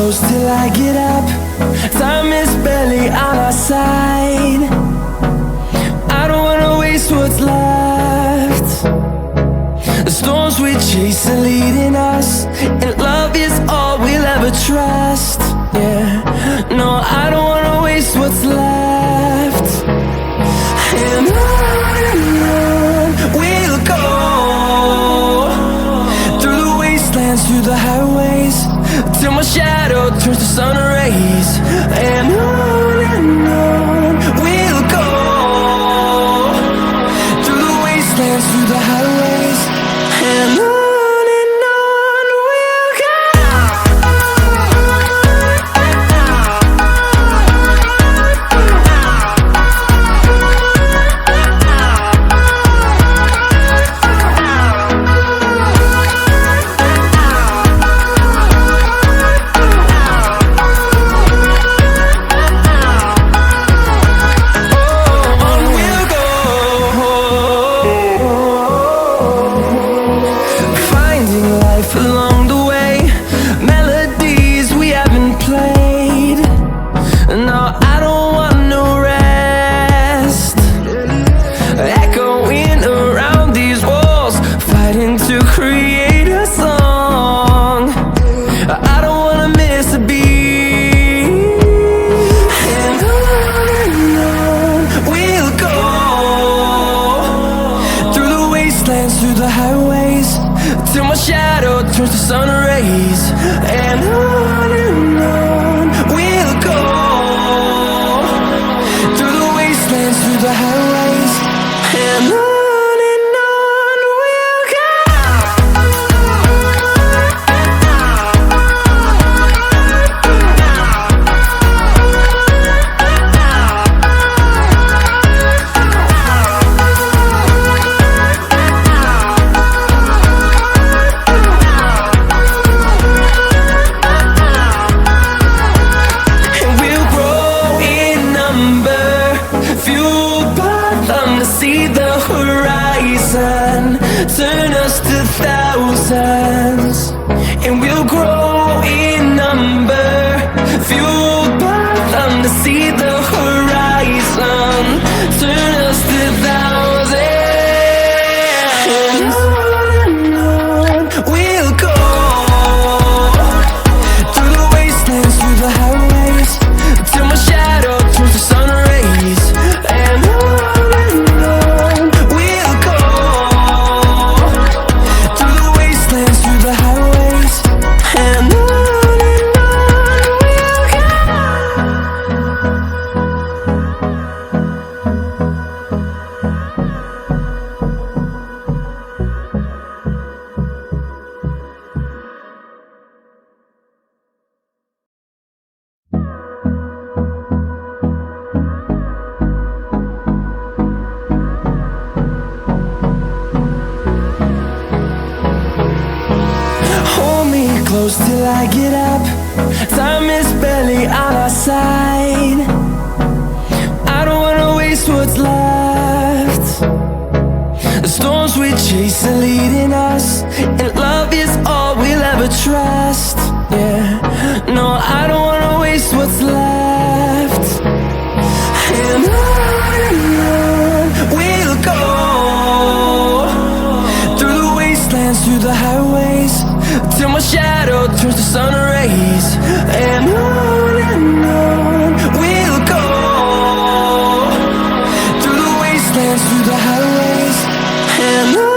close till I get up. Time is barely on our side. I don't wanna waste what's left. The storms we chase are leading us, and love is all we'll ever trust. Yeah, no, I don't wanna waste what's left. And on we'll go, through the wastelands, through the highways, till my shadow turns to sun rays. And on we'll go, through the wastelands, through the highways, and on we'll go. Along the way, melodies we haven't played. No, I don't want no rest. Echoing around these walls, fighting to create a song. I don't wanna miss a beat. And on we'll go, through the wastelands, through the highways, till my shadow turns to sun rays. And on we'll go, through the wastelands, through the highways, and on we'll go. See the horizon, turn us to thousands, and we'll grow in number. Fueled by them to see the horizon, turn us to thousands, and on we'll go, through the wastelands, through the highways, till my shadow turns to sun rays. And close till I get up. Time is barely on our side. I don't wanna waste what's left. The storms we chase are leading us, and love is all we'll ever trust. Yeah, no, I don't wanna waste what's left. And on we'll go, through the wastelands, through the highways, till my shadow turns to sun rays. And on we'll go, through the wastelands, through the highways, and on.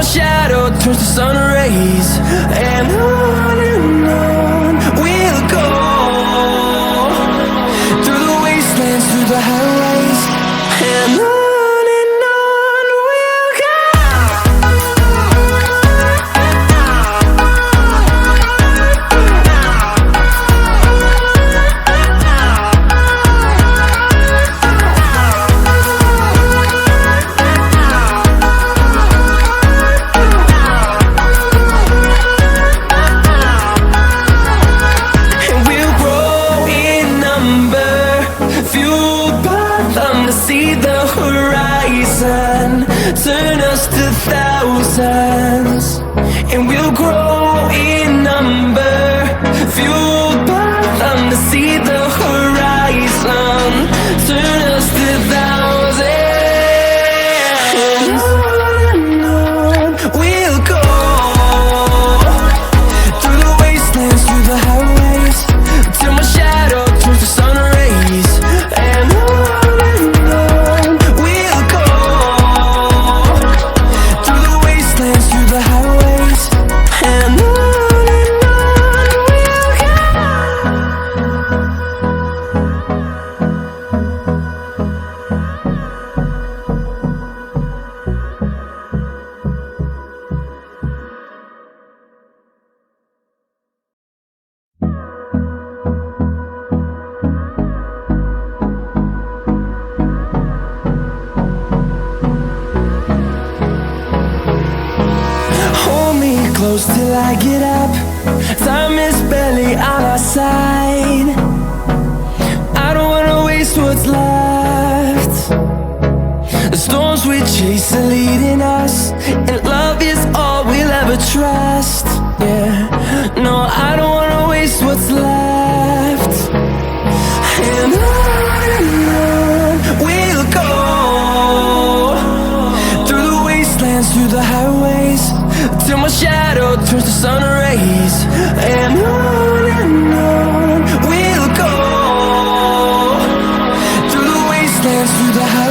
my shadow turns to sun rays. And on we'll go, through the wastelands, through the highways. And on we'll go. See the horizon turn us to thousands, and we'll grow in number, fueled by them to see the horizon turn us to thousands. And on we'll go, through the wastelands, through the highways, till my shadow turns to sun rays. And close till I get up. Time is barely on our side. I don't wanna waste what's left. The storms we chase are leading us, and love is all we'll ever trust. Yeah, no, I don't wanna waste what's left. And on we'll go, through the wastelands, through the highways, till my shadow turns to sun rays. And on we'll go, through the wastelands, through the highways.